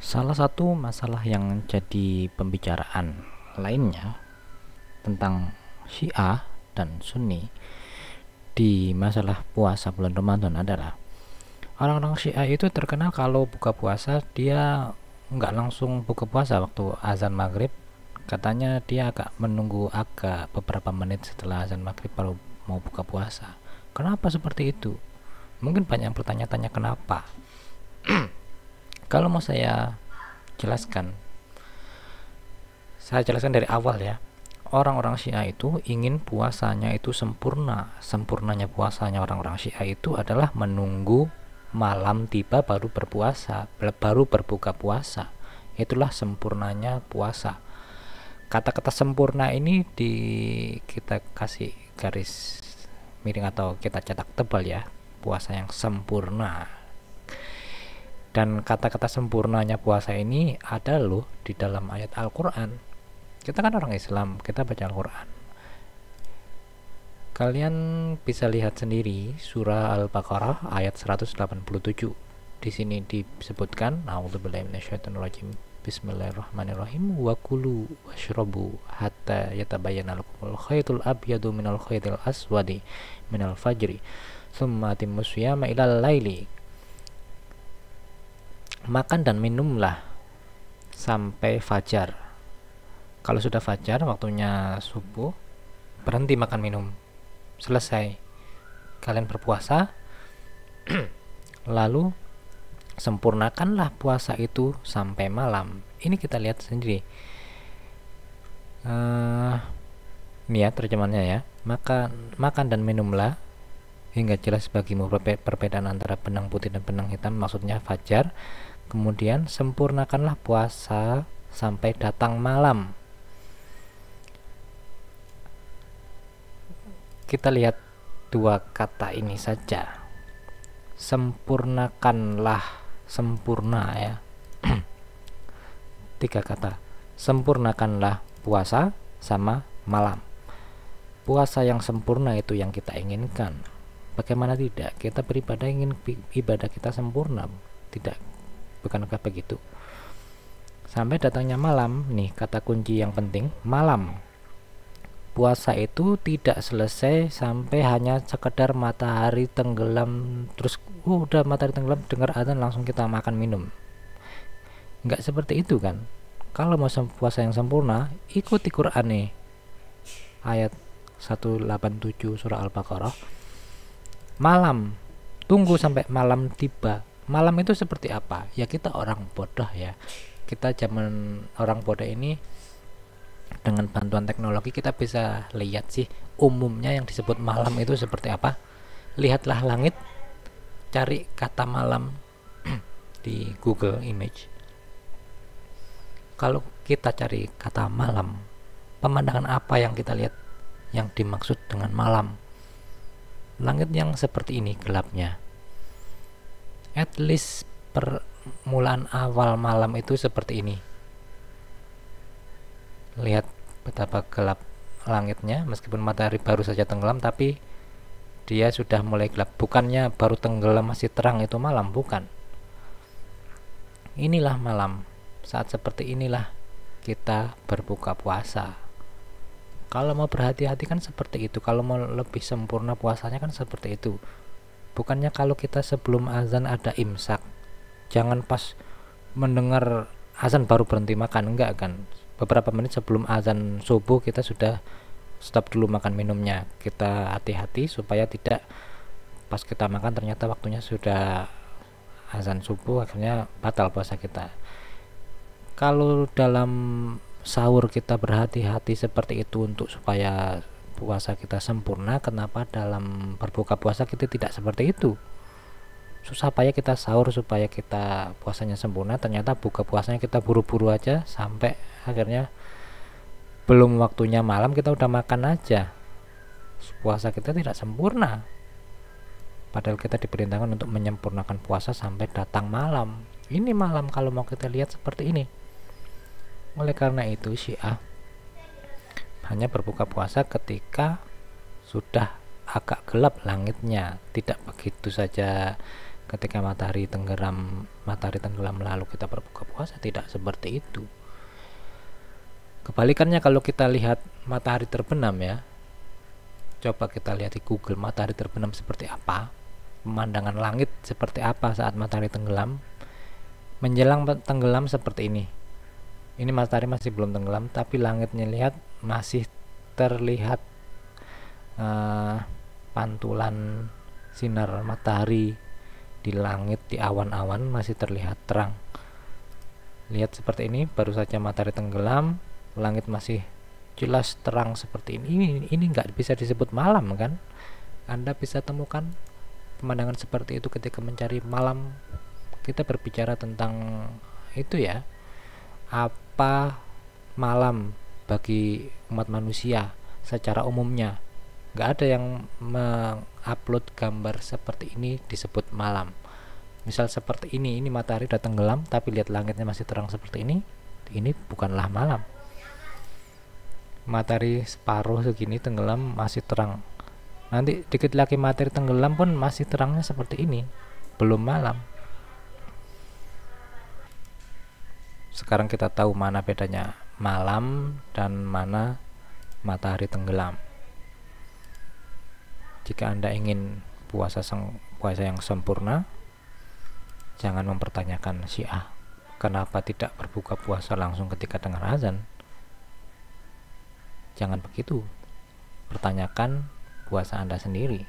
Salah satu masalah yang jadi pembicaraan lainnya tentang Syiah dan Sunni di masalah puasa bulan Ramadan adalah orang-orang Syiah itu terkenal kalau buka puasa dia nggak langsung buka puasa waktu azan maghrib. Katanya dia agak beberapa menit setelah azan maghrib baru mau buka puasa. Kenapa seperti itu? Mungkin banyak yang bertanya-tanya kenapa. Kalau mau jelaskan saya jelaskan dari awal ya. Orang-orang Syiah itu ingin puasanya itu sempurna. Sempurnanya puasanya orang-orang Syiah itu adalah menunggu malam tiba baru berpuasa, baru berbuka puasa. Itulah sempurnanya puasa. Kata-kata sempurna ini kita kasih garis miring atau kita cetak tebal ya. Puasa yang sempurna. Dan kata-kata sempurnanya puasa ini ada loh di dalam ayat Al-Quran. Kita kan orang Islam, kita baca Al-Quran. Kalian bisa lihat sendiri surah Al-Baqarah ayat 187. Di sini disebutkan, A'udzubillahi minasyaitonirrajim. Bismillahirrahmanirrahim. Wa kulu washrabu hatta yatabayyana lakumul khaytul abyadu minal khaytil aswadi minal fajri. Tsumma atimmus shiyama ilal laili. Makan dan minumlah sampai fajar. Kalau sudah fajar, waktunya subuh, berhenti makan minum. Selesai. Kalian berpuasa, lalu sempurnakanlah puasa itu sampai malam. Ini kita lihat sendiri. Ini ya terjemahannya ya. Makan dan minumlah hingga jelas bagimu perbedaan antara benang putih dan benang hitam, maksudnya fajar. Kemudian sempurnakanlah puasa sampai datang malam. Kita lihat dua kata ini saja. Sempurnakanlah, sempurna ya. Tiga kata. Sempurnakanlah puasa sama malam. Puasa yang sempurna itu yang kita inginkan. Bagaimana tidak? Kita beribadah ingin ibadah kita sempurna. Tidak, bukankah begitu? Sampai datangnya malam, nih kata kunci yang penting, malam. Puasa itu tidak selesai sampai hanya sekedar matahari tenggelam, terus udah matahari tenggelam dengar adzan langsung kita makan minum. Nggak seperti itu kan? Kalau mau puasa yang sempurna, ikuti Quran nih. Ayat 187 surah Al-Baqarah. Malam, tunggu sampai malam tiba. Malam itu seperti apa? Ya kita orang bodoh ya. Kita zaman orang bodoh ini, dengan bantuan teknologi kita bisa lihat sih umumnya yang disebut malam itu seperti apa. Lihatlah langit, cari kata malam di Google Image. Kalau kita cari kata malam, pemandangan apa yang kita lihat yang dimaksud dengan malam? Langit yang seperti ini gelapnya. At least permulaan awal malam itu seperti ini. Lihat betapa gelap langitnya, meskipun matahari baru saja tenggelam tapi dia sudah mulai gelap. Bukannya baru tenggelam masih terang itu malam, bukan. Inilah malam. Saat seperti inilah kita berbuka puasa. Kalau mau berhati-hati kan seperti itu. Kalau mau lebih sempurna puasanya kan seperti itu. Bukannya kalau kita sebelum azan ada imsak, jangan pas mendengar azan baru berhenti makan, enggak kan. Beberapa menit sebelum azan subuh kita sudah stop dulu makan minumnya. Kita hati-hati supaya tidak pas kita makan ternyata waktunya sudah azan subuh, akhirnya batal puasa kita. Kalau dalam sahur kita berhati-hati seperti itu untuk supaya puasa kita sempurna, kenapa dalam berbuka puasa kita tidak seperti itu? Susah payah kita sahur supaya kita puasanya sempurna, ternyata buka puasanya kita buru-buru aja sampai akhirnya belum waktunya malam kita udah makan aja. Puasa kita tidak sempurna, padahal kita diperintahkan untuk menyempurnakan puasa sampai datang malam. Ini malam kalau mau kita lihat seperti ini. Oleh karena itu Syiah hanya berbuka puasa ketika sudah agak gelap langitnya, tidak begitu saja ketika matahari tenggelam lalu kita berbuka puasa. Tidak seperti itu. Kebalikannya kalau kita lihat matahari terbenam ya, coba kita lihat di Google matahari terbenam seperti apa, pemandangan langit seperti apa saat matahari tenggelam. Menjelang tenggelam seperti ini matahari masih belum tenggelam, tapi langitnya lihat masih terlihat pantulan sinar matahari di langit, di awan-awan masih terlihat terang. Lihat seperti ini, baru saja matahari tenggelam, langit masih jelas terang seperti ini. Ini nggak bisa disebut malam kan? Anda bisa temukan pemandangan seperti itu ketika mencari malam. Kita berbicara tentang itu ya, apa malam bagi umat manusia secara umumnya. Nggak ada yang mengupload gambar seperti ini disebut malam. Misal seperti ini matahari udah tenggelam tapi lihat langitnya masih terang seperti ini bukanlah malam. Matahari separuh segini tenggelam masih terang, nanti dikit lagi matahari tenggelam pun masih terangnya seperti ini, belum malam. Sekarang kita tahu mana bedanya malam dan mana matahari tenggelam. Jika Anda ingin puasa yang sempurna, jangan mempertanyakan Syiah kenapa tidak berbuka puasa langsung ketika dengar azan. Jangan begitu. Pertanyakan puasa Anda sendiri.